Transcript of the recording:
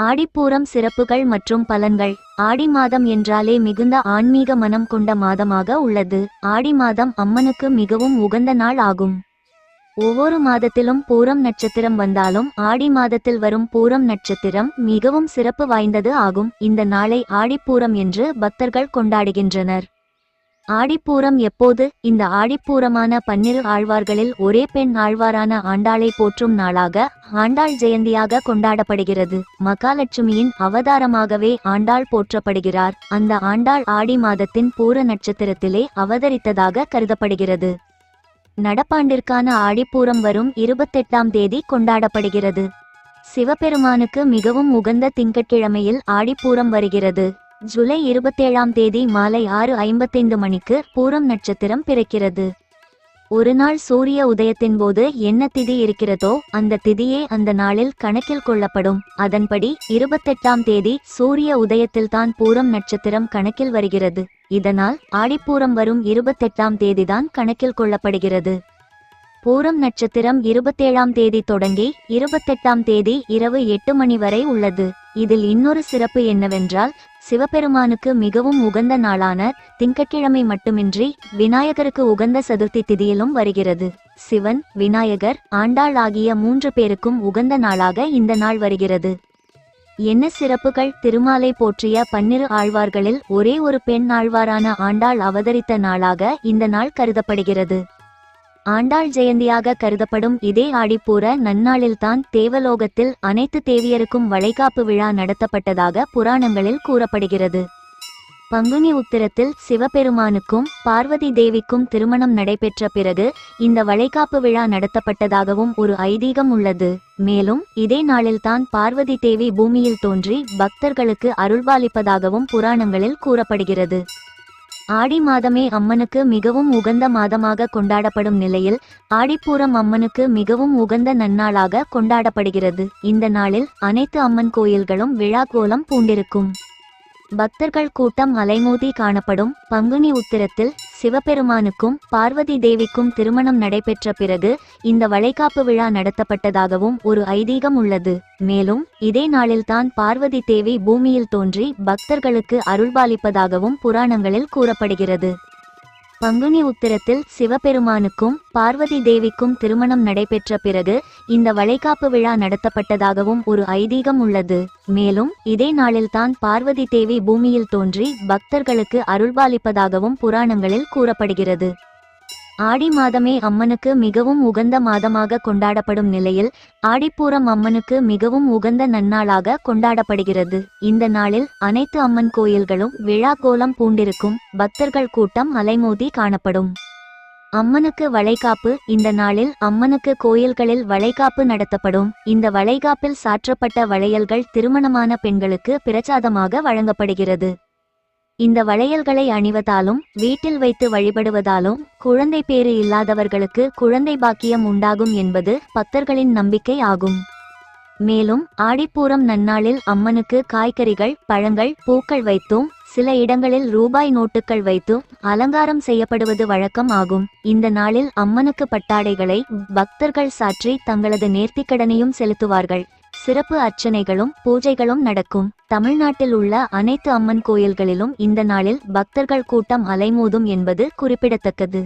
ஆடிப்பூரம் சிறப்புகள் மற்றும் பலன்கள். ஆடி மாதம் என்றாலே மிகுந்த ஆன்மீக மனம் கொண்ட மாதமாக உள்ளது. ஆடி மாதம் அம்மனுக்கு மிகவும் உகந்த நாள் ஆகும். ஒவ்வொரு மாதத்திலும் பூரம் நட்சத்திரம் வந்தாலும் ஆடி மாதத்தில் வரும் பூரம் நட்சத்திரம் மிகவும் சிறப்பு வாய்ந்தது ஆகும். இந்த நாளை ஆடிப்பூரம் என்று பக்தர்கள் கொண்டாடுகின்றனர். ஆடிப்பூரம் எப்போது? இந்த ஆடிப்பூரமான 12 ஆழ்வார்களில் ஒரே பெண் ஆழ்வாரான ஆண்டாளை போற்றும் நாளாக ஆண்டாள் ஜெயந்தியாக கொண்டாடப்படுகிறது. மகாலட்சுமியின் அவதாரமாகவே ஆண்டாள் போற்றப்படுகிறார். அந்த ஆண்டாள் ஆடி மாதத்தின் பூர நட்சத்திரத்திலே அவதரித்ததாக கருதப்படுகிறது. நடப்பாண்டிற்கான ஆடிப்பூரம் வரும் 28ஆம் தேதி கொண்டாடப்படுகிறது. சிவபெருமானுக்கு மிகவும் உகந்த திங்கட்கிழமையில் ஆடிப்பூரம் வருகிறது. ஜூலை 27ஆம் தேதி மாலை 6:55 மணிக்கு பூரம் நட்சத்திரம் பிறக்கிறது. ஒரு நாள் சூரிய உதயத்தின் போது என்ன திதி இருக்கிறதோ அந்த திதியே அந்த நாளில் கணக்கில் கொள்ளப்படும். அதன்படி 28ஆம் தேதி சூரிய உதயத்தில்தான் பூரம் நட்சத்திரம் கணக்கில் வருகிறது. இதனால் ஆடிப்பூரம் வரும் 28ஆம் தேதிதான் கணக்கில் கொள்ளப்படுகிறது. பூரம் நட்சத்திரம் 27ஆம் தேதி தொடங்கி 28ஆம் தேதி இரவு 8 மணி வரை உள்ளது. இதில் இன்னொரு சிறப்பு என்னவென்றால், சிவபெருமானுக்கு மிகவும் உகந்த நாளான திங்கட்கிழமை மட்டுமின்றி விநாயகருக்கு உகந்த சதுர்த்தி திதியிலும் வருகிறது. சிவன், விநாயகர், ஆண்டாள் ஆகிய 3 பேருக்கும் உகந்த நாளாக இந்த நாள் வருகிறது. என்ன சிறப்புகள்? திருமாலை போற்றிய 12 ஆழ்வார்களில் ஒரே ஒரு பெண் ஆழ்வாரான ஆண்டாள் அவதரித்த நாளாக இந்த நாள் கருதப்படுகிறது. ஆண்டாள் ஜெயந்தியாக கருதப்படும் இதே ஆடிப்பூர நன்னாளில்தான் தேவலோகத்தில் அனைத்து தேவியருக்கும் வளைகாப்பு விழா நடத்தப்பட்டதாக புராணங்களில் கூறப்படுகிறது. பங்குனி உத்திரத்தில் சிவபெருமானுக்கும் பார்வதி தேவிக்கும் திருமணம் நடைபெற்ற பிறகு இந்த வளைகாப்பு விழா நடத்தப்பட்டதாகவும் ஒரு ஐதீகம் உள்ளது. மேலும் இதே நாளில்தான் பார்வதி தேவி பூமியில் தோன்றி பக்தர்களுக்கு அருள்பாலிப்பதாகவும் புராணங்களில் கூறப்படுகிறது. ஆடி மாதமே அம்மனுக்கு மிகவும் உகந்த மாதமாக கொண்டாடப்படும் நிலையில் ஆடிப்பூரம் அம்மனுக்கு மிகவும் உகந்த நன்னாளாக கொண்டாடப்படுகிறது. இந்த நாளில் அனைத்து அம்மன் கோயில்களும் விழா கோலம் பூண்டிருக்கும். பக்தர்கள் கூட்டம் அலைமோதி காணப்படும். பங்குனி உத்திரத்தில் சிவபெருமானுக்கும் பார்வதி தேவிக்கும் திருமணம் நடைபெற்ற பிறகு இந்த வளைகாப்பு விழா நடத்தப்பட்டதாகவும் ஒரு ஐதீகம் உள்ளது. மேலும் இதே நாளில்தான் பார்வதி தேவி பூமியில் தோன்றி பக்தர்களுக்கு அருள்பாலிப்பதாகவும் புராணங்களில் கூறப்படுகிறது. பங்குனி உத்திரத்தில் சிவபெருமானுக்கும் பார்வதி தேவிக்கும் திருமணம் நடைபெற்ற பிறகு இந்த வளைகாப்பு விழா நடத்தப்பட்டதாகவும் ஒரு ஐதீகம் உள்ளது. மேலும் இதே நாளில்தான் பார்வதி தேவி பூமியில் தோன்றி பக்தர்களுக்கு அருள்பாலிப்பதாகவும் புராணங்களில் கூறப்படுகிறது. ஆடி மாதமே அம்மனுக்கு மிகவும் உகந்த மாதமாக கொண்டாடப்படும் நிலையில் ஆடிப்பூரம் அம்மனுக்கு மிகவும் உகந்த நன்னாளாக கொண்டாடப்படுகிறது. இந்த நாளில் அனைத்து அம்மன் கோயில்களும் விழா கோலம் பூண்டிருக்கும். பக்தர்கள் கூட்டம் அலைமோதி காணப்படும். அம்மனுக்கு வளைகாப்பு. இந்த நாளில் அம்மனுக்கு கோயில்களில் வளைகாப்பு நடத்தப்படும். இந்த வளைகாப்பில் சாற்றப்பட்ட வளையல்கள் திருமணமான பெண்களுக்கு பிரசாதமாக வழங்கப்படுகிறது. இந்த வளையல்களை அணிவதாலும் வீட்டில் வைத்து வழிபடுவதாலும் குழந்தை பேறு இல்லாதவர்களுக்கு குழந்தை பாக்கியம் உண்டாகும் என்பது பக்தர்களின் நம்பிக்கை ஆகும். மேலும் ஆடிப்பூரம் நன்னாளில் அம்மனுக்கு காய்கறிகள், பழங்கள், பூக்கள் வைத்தும் சில இடங்களில் ரூபாய் நோட்டுகள் வைத்தும் அலங்காரம் செய்யப்படுவது வழக்கம் ஆகும். இந்த நாளில் அம்மனுக்கு பட்டாடைகளை பக்தர்கள் சாற்றி தங்களது நேர்த்திக்கடனையும் செலுத்துவார்கள். சிறப்பு அர்ச்சனைகளும் பூஜைகளும் நடக்கும். தமிழ்நாட்டில் உள்ள அனைத்து அம்மன் கோயில்களிலும் இந்த நாளில் பக்தர்கள் கூட்டம் அலைமோதும் என்பது குறிப்பிடத்தக்கது.